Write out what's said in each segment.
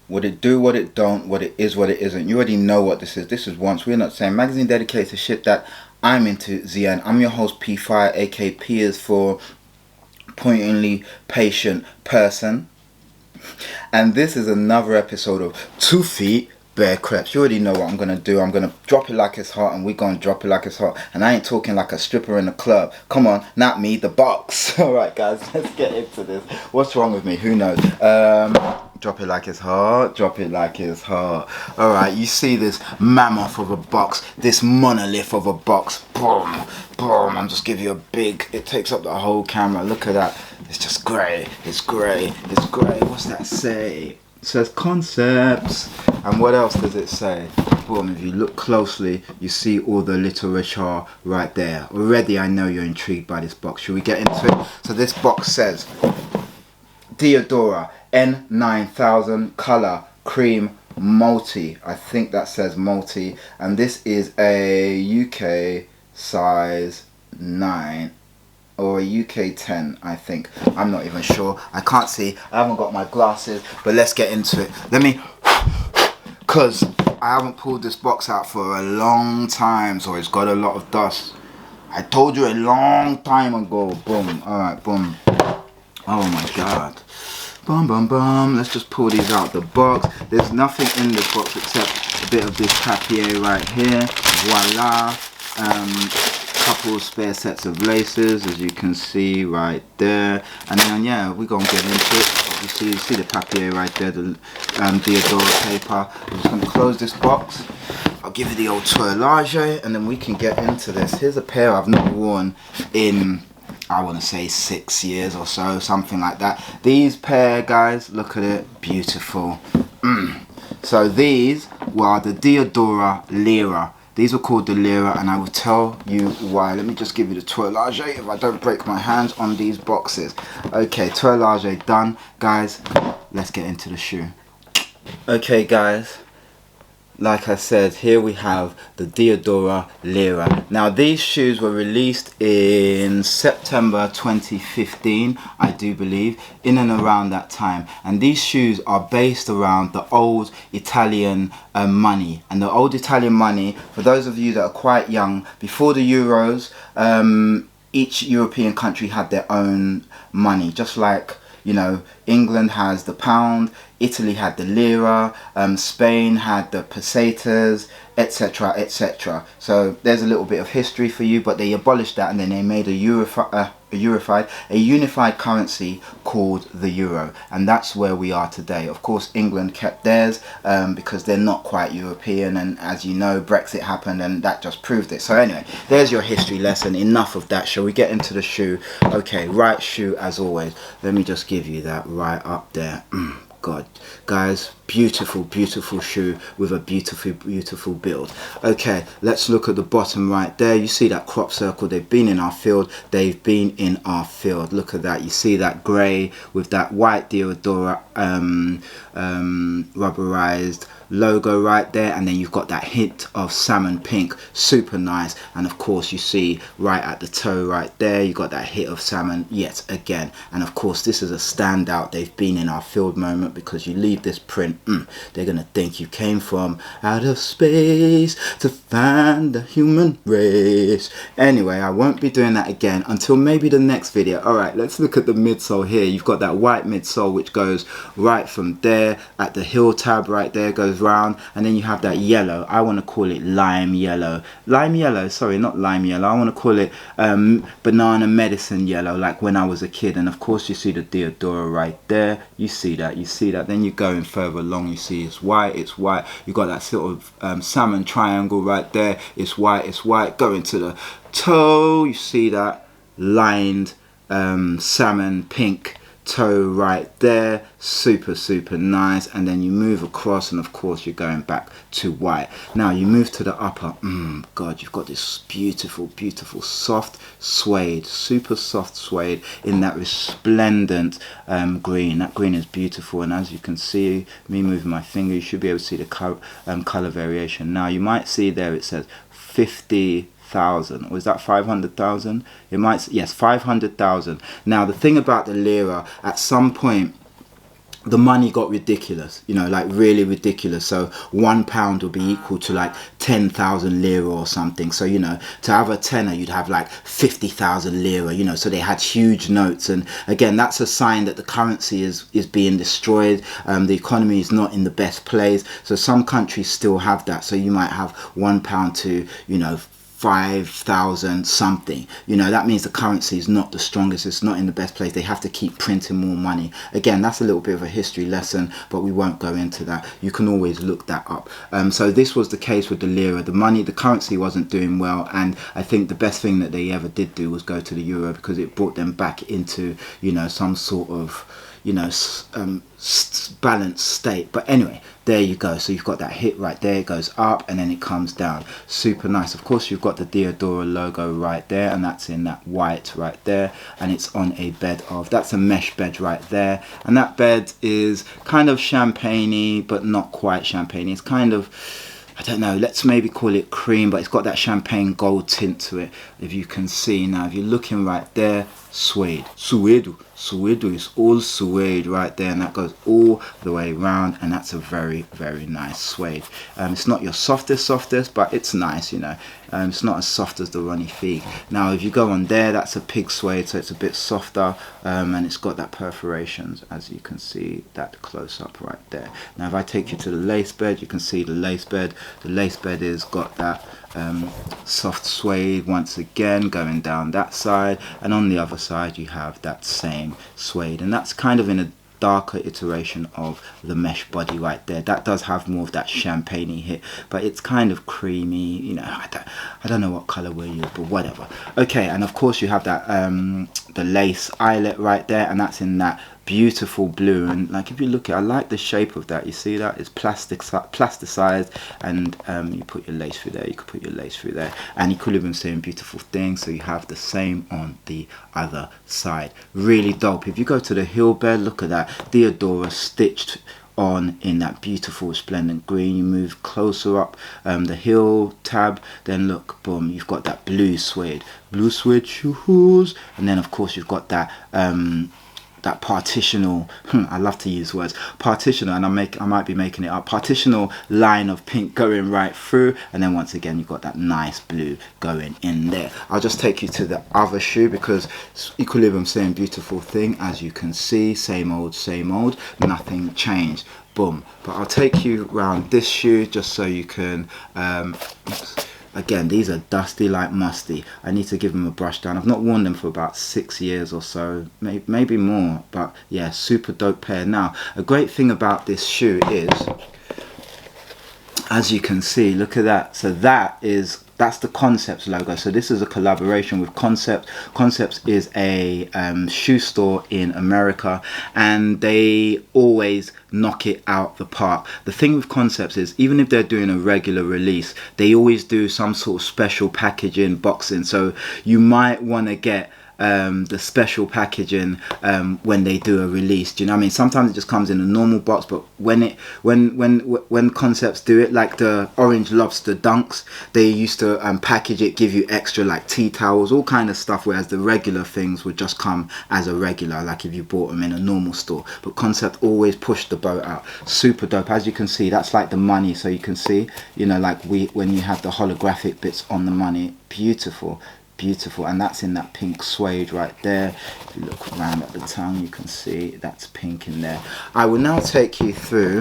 What it do, what it don't, what it is, what it isn't. You already know what this is. This is Once. We're Not Saying. Magazine dedicated to shit that I'm into, ZN. I'm your host, P Fire, aka P is for Pointedly Patient Person. And this is another episode of 2 Feet Bare Creps. You already know what I'm going to do. I'm going to drop it like it's hot, and we're going to drop it like it's hot. And I ain't talking like a stripper in the club. Come on, not me, the box. Alright guys, let's get into this. What's wrong with me? Who knows? Drop it like it's hot. Drop it like it's hot. Alright, you see this mammoth of a box. This monolith of a box. Boom, boom. I'm just giving you a big... It takes up the whole camera. Look at that. It's just grey. It's grey. It's grey. What's that say? It says concepts. And what else does it say? Boom, if you look closely, you see all the literature right there. Already I know you're intrigued by this box. Should we get into it? So this box says Diadora N9000 Color Cream Multi. I think that says multi. And this is a UK size 9. Or a UK 10, I think. I'm not even sure. I can't see. I haven't got my glasses. But let's get into it. Let me... Because I haven't pulled this box out for a long time. So it's got a lot of dust. I told you a long time ago. Boom. Alright, boom. Oh my god. Boom, boom, boom. Let's just pull these out the box. There's nothing in this box except a bit of this papier right here. Voila. Couple of spare sets of laces, as you can see right there, and then yeah, we're gonna get into it. You see the papier right there, the Diadora paper. I'm just gonna close this box. I'll give you the old toilage, and then we can get into this. Here's a pair I've not worn in, I want to say 6 years or so, something like that. These pair, guys, look at it, beautiful. So these were the Diadora Lire. These were called the Lire, and I will tell you why. Let me just give you the toilage if I don't break my hands on these boxes. Okay, toilage done. Guys, let's get into the shoe. Okay, guys. Like I said, here we have the Diadora Lire. Now, these shoes were released in September 2015, I do believe, in and around that time. And these shoes are based around the old Italian money. And the old Italian money, for those of you that are quite young, before the Euros, each European country had their own money, just like, you know, England has the pound, Italy had the lira, Spain had the pesetas, etc, etc. So there's a little bit of history for you, but they abolished that and then they made a unified currency called the euro, and that's where we are today. Of course, England kept theirs because they're not quite European, and as you know, Brexit happened and that just proved it. So anyway, there's your history lesson. Enough of that. Shall we get into the shoe? Okay, right shoe as always. Let me just give you that right up there. God, guys, beautiful, beautiful shoe with a beautiful, beautiful build. Okay, let's look at the bottom right there. You see that crop circle? They've been in our field. They've been in our field. Look at that. You see that grey with that white Diadora rubberized logo right there, and then you've got that hint of salmon pink, super nice. And of course, you see right at the toe right there, you got that hit of salmon yet again. And of course, this is a standout. They've been in our field moment, because you leave this print, they're gonna think you came from out of space to find the human race. Anyway, I won't be doing that again until maybe the next video. All right, let's look at the midsole here. You've got that white midsole which goes right from there at the heel tab right there, goes round, and then you have that yellow. I want to call it lime yellow, sorry, not lime yellow. I want to call it banana medicine yellow, like when I was a kid. And of course, you see the Diadora right there. You see that. Then you go in further along, you see it's white. You got that sort of salmon triangle right there. It's white. Go into the toe, you see that lined salmon pink toe right there, super nice. And then you move across, and of course you're going back to white. Now you move to the upper. God, you've got this beautiful soft suede, super soft suede in that resplendent green. That green is beautiful, and as you can see me moving my finger, you should be able to see the color variation. Now you might see there it says 50,000, or is that 500,000? It might, yes, 500,000. Now the thing about the Lire, at some point the money got ridiculous, you know, like really ridiculous. So £1 would be equal to like 10,000 lira or something. So, you know, to have a tenner, you'd have like 50,000 lira, you know, so they had huge notes. And again, that's a sign that the currency is being destroyed. The economy is not in the best place. So some countries still have that. So you might have £1 to, you know, 5,000 something, you know, that means the currency is not the strongest, it's not in the best place. They have to keep printing more money. Again, that's a little bit of a history lesson, but we won't go into that. You can always look that up. So this was the case with the lira. The currency wasn't doing well, and I think the best thing that they ever did do was go to the euro, because it brought them back into, you know, some sort of, you know, balanced state. But anyway, there you go. So you've got that hit right there. It goes up and then it comes down. Super nice. Of course, you've got the Diadora logo right there, and that's in that white right there, and it's on a bed of, that's a mesh bed right there, and that bed is kind of champagne-y but not quite champagne. It's kind of, I don't know, let's maybe call it cream, but it's got that champagne gold tint to it, if you can see. Now if you're looking right there, suede, is all suede right there, and that goes all the way around, and that's a very, very nice suede. It's not your softest, but it's nice, you know. It's not as soft as the Ronnie Fieg. Now if you go on there, that's a pig suede, so it's a bit softer, and it's got that perforations, as you can see that close up right there. Now if I take you to the lace bed, you can see the lace bed. The lace bed is got that soft suede once again going down that side, and on the other side you have that same suede, and that's kind of in a darker iteration of the mesh body right there. That does have more of that champagne-y hit, but it's kind of creamy, you know. I don't know what color we're using, but whatever. Okay, and of course you have that the lace eyelet right there, and that's in that beautiful blue. And like, if you look at, I like the shape of that. You see that it's plasticized, and you put your lace through there, you could put your lace through there, and Equilibrium saying beautiful things. So you have the same on the other side. Really dope. If you go to the heel bed, look at that Diadora stitched on in that beautiful resplendent green. You move closer up the heel tab, then look, boom, you've got that blue suede shoes, and then of course you've got that that partitional, I love to use words, partitional, and I might be making it up, partitional line of pink going right through, and then once again you've got that nice blue going in there. I'll just take you to the other shoe, because Equilibrium saying beautiful thing, as you can see, same old, nothing changed, boom. But I'll take you around this shoe just so you can again, these are dusty like musty. I need to give them a brush down. I've not worn them for about 6 years or so, maybe more, but yeah, super dope pair. Now, a great thing about this shoe is, as you can see, look at that. So that's the Concepts logo. So this is a collaboration with Concepts. Concepts is a shoe store in America, and they always knock it out the park. The thing with Concepts is, even if they're doing a regular release, they always do some sort of special packaging, boxing. So you might want to get the special packaging when they do a release. Do you know what I mean? Sometimes it just comes in a normal box, but when Concepts do it, like the Orange Lobster Dunks, they used to package it, give you extra like tea towels, all kind of stuff, whereas the regular things would just come as a regular, like if you bought them in a normal store. But Concept always pushed the boat out. Super dope. As you can see, that's like the money, so you can see, you know, like when you have the holographic bits on the money. Beautiful, and that's in that pink suede right there. If you look around at the tongue, you can see that's pink in there. I will now take you through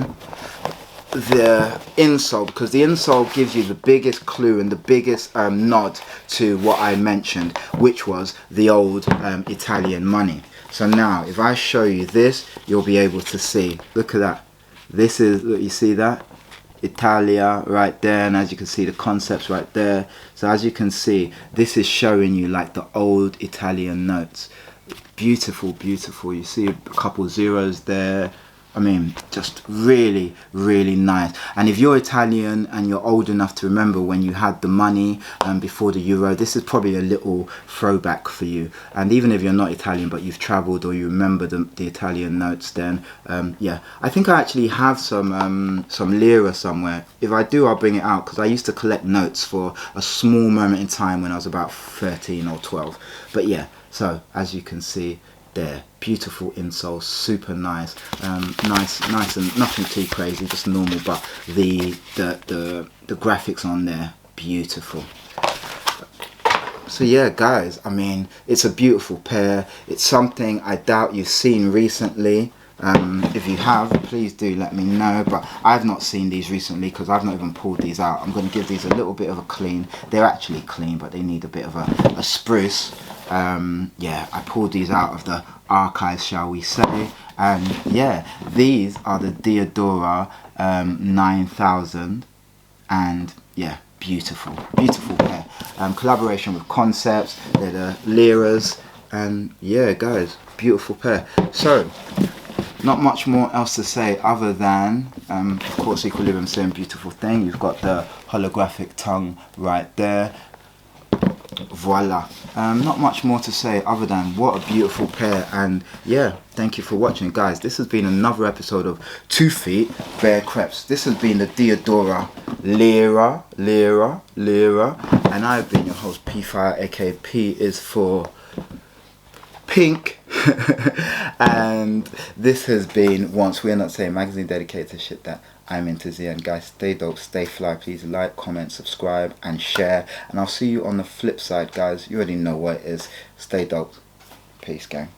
the insole, because the insole gives you the biggest clue and the biggest nod to what I mentioned, which was the old Italian money. So now if I show you this, you'll be able to see, look at that. This is, look, you see that? Italia right there, and as you can see, the Concepts right there. So as you can see, this is showing you like the old Italian notes. Beautiful, you see a couple zeros there. I mean, just really, really nice. And if you're Italian and you're old enough to remember when you had the money before the euro, this is probably a little throwback for you. And even if you're not Italian but you've traveled or you remember the Italian notes, then yeah, I think I actually have some Lire somewhere. If I do, I'll bring it out, because I used to collect notes for a small moment in time when I was about 13 or 12. But yeah, so as you can see there, beautiful insole, super nice, nice and nothing too crazy, just normal, but the graphics on there, beautiful. So yeah guys, I mean, it's a beautiful pair. It's something I doubt you've seen recently. If you have, please do let me know, but I've not seen these recently because I've not even pulled these out. I'm going to give these a little bit of a clean. They're actually clean, but they need a bit of a spruce. Yeah, I pulled these out of the archives, shall we say, and yeah, these are the Diadora 9000, and yeah, beautiful pair. Collaboration with Concepts, they're the Lires, and yeah guys, beautiful pair. So not much more else to say other than of course Equilibrium saying beautiful thing. You've got the holographic tongue right there, voila. Not much more to say other than what a beautiful pair. And yeah, thank you for watching guys. This has been another episode of 2 Feet Bare Creps. This has been the Diadora Lire, and I've been your host P-Fire, aka P is for Pink. And this has been Once We're Not Saying, magazine dedicated to shit that I'm into. And guys, stay dope, stay fly. Please like, comment, subscribe and share, and I'll see you on the flip side guys. You already know what it is. Stay dope. Peace gang.